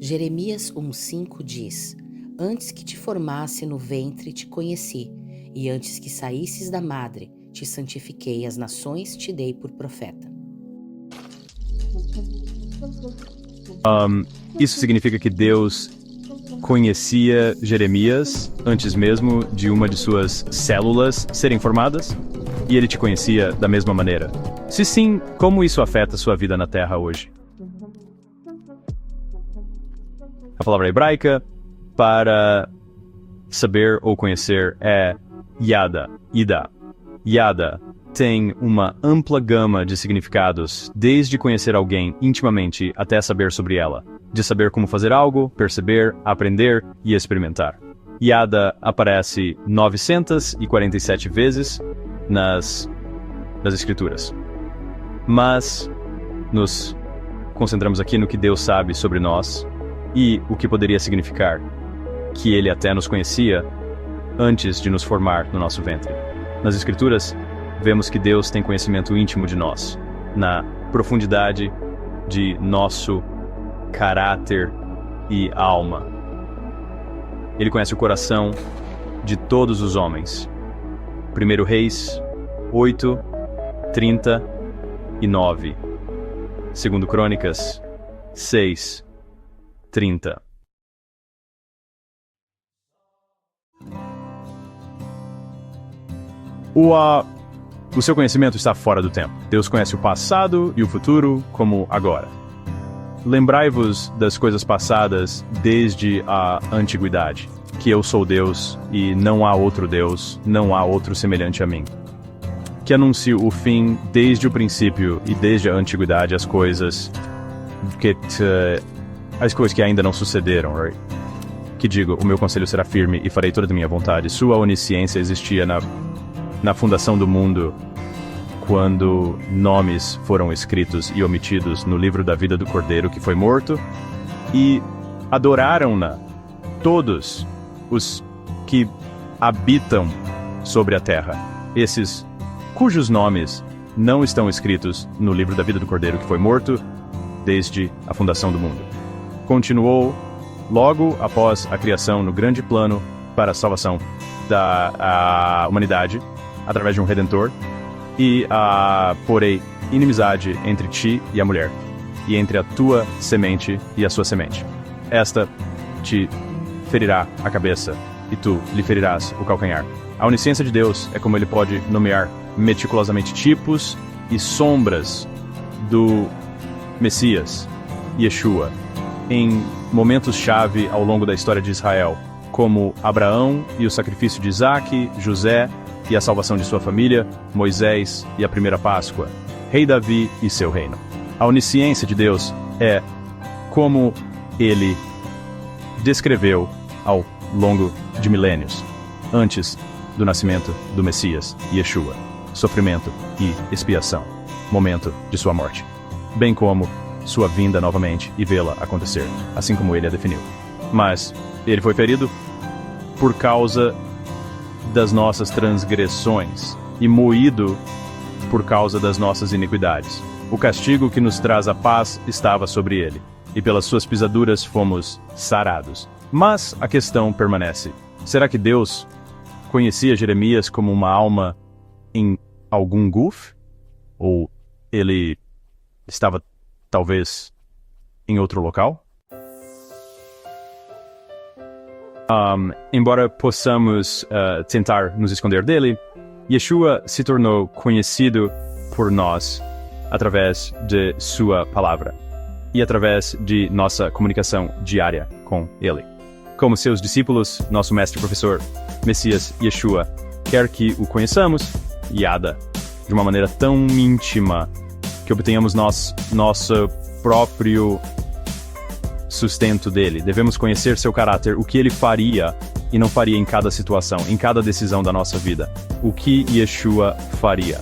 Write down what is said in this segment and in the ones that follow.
Jeremias 1,5 diz: Antes que te formasse no ventre te conheci, e antes que saísses da madre te santifiquei, as nações te dei por profeta. Isso significa que Deus conhecia Jeremias antes mesmo de uma de suas células serem formadas? E ele te conhecia da mesma maneira? Se sim, como isso afeta sua vida na Terra hoje? A palavra hebraica para saber ou conhecer é yada, ida. Yada tem uma ampla gama de significados, desde conhecer alguém intimamente até saber sobre ela, de saber como fazer algo, perceber, aprender e experimentar. Yada aparece 947 vezes nas Escrituras. Mas nos concentramos aqui no que Deus sabe sobre nós e o que poderia significar que Ele até nos conhecia antes de nos formar no nosso ventre. Nas Escrituras, vemos que Deus tem conhecimento íntimo de nós, na profundidade de nosso caráter e alma. Ele conhece o coração de todos os homens. 1 Reis 8, 39. 2 Crônicas 6, 30. O seu conhecimento está fora do tempo. Deus conhece o passado e o futuro como agora. Lembrai-vos das coisas passadas desde a antiguidade, que eu sou Deus e não há outro Deus, não há outro semelhante a mim. Que anuncio o fim desde o princípio e desde a antiguidade as coisas que ainda não sucederam, right? Que digo, o meu conselho será firme e farei toda a minha vontade. Sua onisciência existia na fundação do mundo, quando nomes foram escritos e omitidos no livro da vida do Cordeiro que foi morto, e adoraram-na todos os que habitam sobre a terra, esses cujos nomes não estão escritos no livro da vida do Cordeiro que foi morto desde a fundação do mundo. Continuou logo após a criação no grande plano para a salvação da humanidade, através de um Redentor, e porei inimizade entre ti e a mulher, e entre a tua semente e a sua semente. Esta te ferirá a cabeça, e tu lhe ferirás o calcanhar. A onisciência de Deus é como ele pode nomear meticulosamente tipos e sombras do Messias, Yeshua, em momentos-chave ao longo da história de Israel, como Abraão e o sacrifício de Isaque, José e a salvação de sua família, Moisés e a primeira Páscoa, Rei Davi e seu reino. A onisciência de Deus é como ele descreveu ao longo de milênios, antes do nascimento do Messias, Yeshua, sofrimento e expiação, momento de sua morte, bem como sua vinda novamente e vê-la acontecer, assim como ele a definiu. Mas ele foi ferido por causa das nossas transgressões e moído por causa das nossas iniquidades. O castigo que nos traz a paz estava sobre ele, e pelas suas pisaduras fomos sarados. Mas a questão permanece: será que Deus conhecia Jeremias como uma alma em algum guf? Ou ele estava talvez em outro local? Embora possamos tentar nos esconder dele, Yeshua se tornou conhecido por nós através de sua palavra e através de nossa comunicação diária com ele. Como seus discípulos, nosso mestre professor, Messias Yeshua, quer que o conheçamos, Yada, de uma maneira tão íntima que obtenhamos nosso próprio sustento dele. Devemos conhecer seu caráter, o que ele faria e não faria em cada situação, em cada decisão da nossa vida. O que Yeshua faria.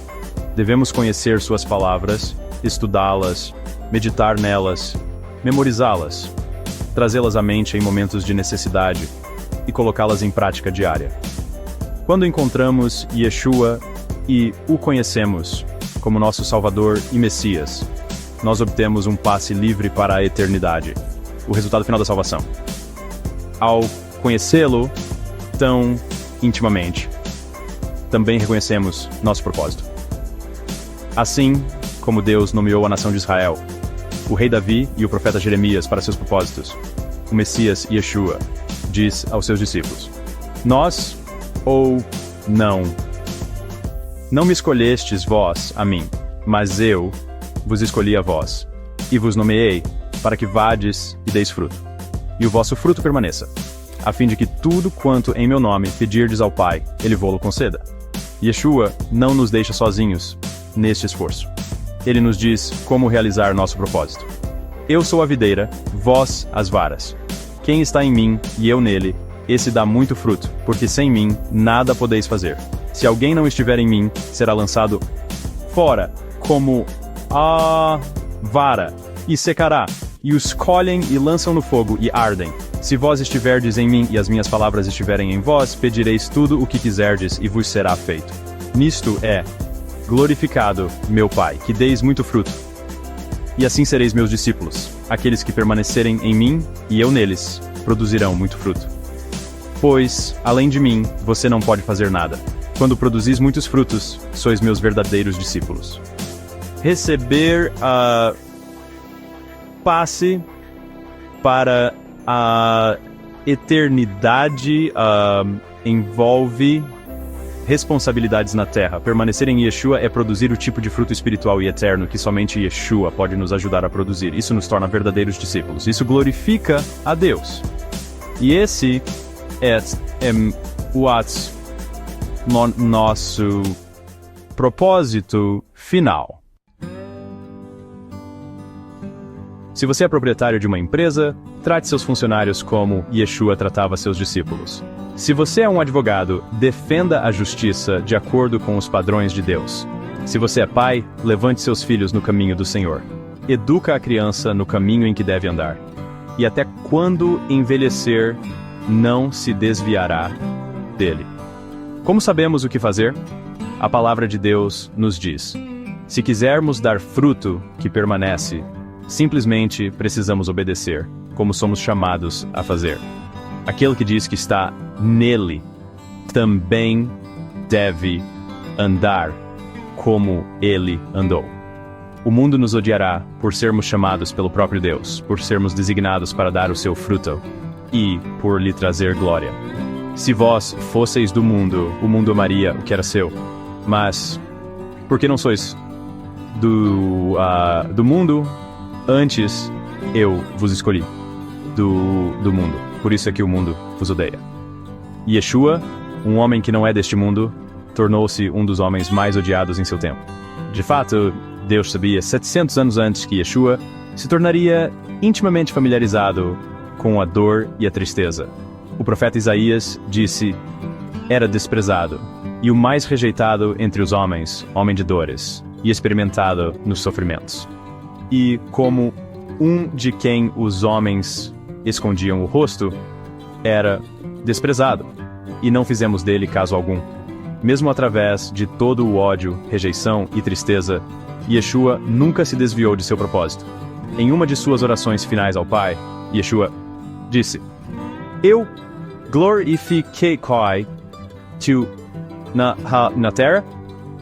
Devemos conhecer suas palavras, estudá-las, meditar nelas, memorizá-las, trazê-las à mente em momentos de necessidade e colocá-las em prática diária. Quando encontramos Yeshua e o conhecemos como nosso Salvador e Messias, nós obtemos um passe livre para a eternidade. o resultado final da salvação. Ao conhecê-lo tão intimamente, também reconhecemos nosso propósito. Assim como Deus nomeou a nação de Israel, o rei Davi e o profeta Jeremias para seus propósitos, o Messias Yeshua diz aos seus discípulos: nós ou não me escolhestes vós a mim, mas eu vos escolhi a vós, e vos nomeei para que vades e deis fruto, e o vosso fruto permaneça, a fim de que tudo quanto em meu nome pedirdes ao Pai, Ele vô-lo conceda. Yeshua não nos deixa sozinhos neste esforço. Ele nos diz como realizar nosso propósito. Eu sou a videira, vós as varas. Quem está em mim e eu nele, esse dá muito fruto, porque sem mim nada podeis fazer. Se alguém não estiver em mim, será lançado fora, como a vara, e secará, e os colhem e lançam no fogo e ardem. Se vós estiverdes em mim e as minhas palavras estiverem em vós, pedireis tudo o que quiserdes e vos será feito. Nisto é glorificado meu Pai, que deis muito fruto. E assim sereis meus discípulos. Aqueles que permanecerem em mim e eu neles, produzirão muito fruto. Pois, além de mim, você não pode fazer nada. Quando produzis muitos frutos, sois meus verdadeiros discípulos. Receber a passe para a eternidade envolve responsabilidades na Terra. Permanecer em Yeshua é produzir o tipo de fruto espiritual e eterno que somente Yeshua pode nos ajudar a produzir. Isso nos torna verdadeiros discípulos. Isso glorifica a Deus. E esse é o nosso propósito final. Se você é proprietário de uma empresa, trate seus funcionários como Yeshua tratava seus discípulos. Se você é um advogado, defenda a justiça de acordo com os padrões de Deus. Se você é pai, levante seus filhos no caminho do Senhor. Educa a criança no caminho em que deve andar. E até quando envelhecer, não se desviará dele. Como sabemos o que fazer? A palavra de Deus nos diz: se quisermos dar fruto que permanece, simplesmente precisamos obedecer, como somos chamados a fazer. Aquele que diz que está nele também deve andar como ele andou. O mundo nos odiará por sermos chamados pelo próprio Deus, por sermos designados para dar o seu fruto e por lhe trazer glória. Se vós fosseis do mundo, o mundo amaria o que era seu. Mas, porque não sois do mundo, antes eu vos escolhi do mundo. Por isso é que o mundo vos odeia. Yeshua, um homem que não é deste mundo, tornou-se um dos homens mais odiados em seu tempo. De fato, Deus sabia 700 anos antes que Yeshua se tornaria intimamente familiarizado com a dor e a tristeza. O profeta Isaías disse: era desprezado, e o mais rejeitado entre os homens, homem de dores, e experimentado nos sofrimentos. E como um de quem os homens escondiam o rosto, era desprezado, e não fizemos dele caso algum. Mesmo através de todo o ódio, rejeição e tristeza, Yeshua nunca se desviou de seu propósito. Em uma de suas orações finais ao Pai, Yeshua disse: eu glorifiquei tu na terra,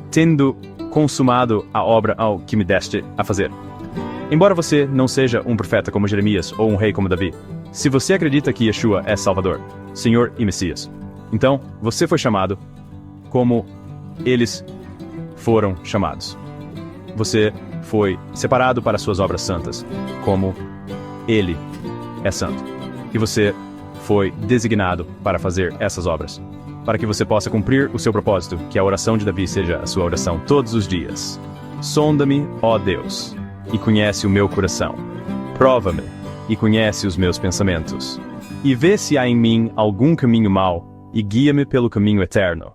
tendo consumado a obra ao que me deste a fazer. Embora você não seja um profeta como Jeremias ou um rei como Davi, se você acredita que Yeshua é Salvador, Senhor e Messias, então você foi chamado como eles foram chamados. Você foi separado para suas obras santas, como Ele é santo. E você foi designado para fazer essas obras, para que você possa cumprir o seu propósito, que a oração de Davi seja a sua oração todos os dias. Sonda-me, ó Deus, e conhece o meu coração. Prova-me, e conhece os meus pensamentos. E vê se há em mim algum caminho mau, e guia-me pelo caminho eterno.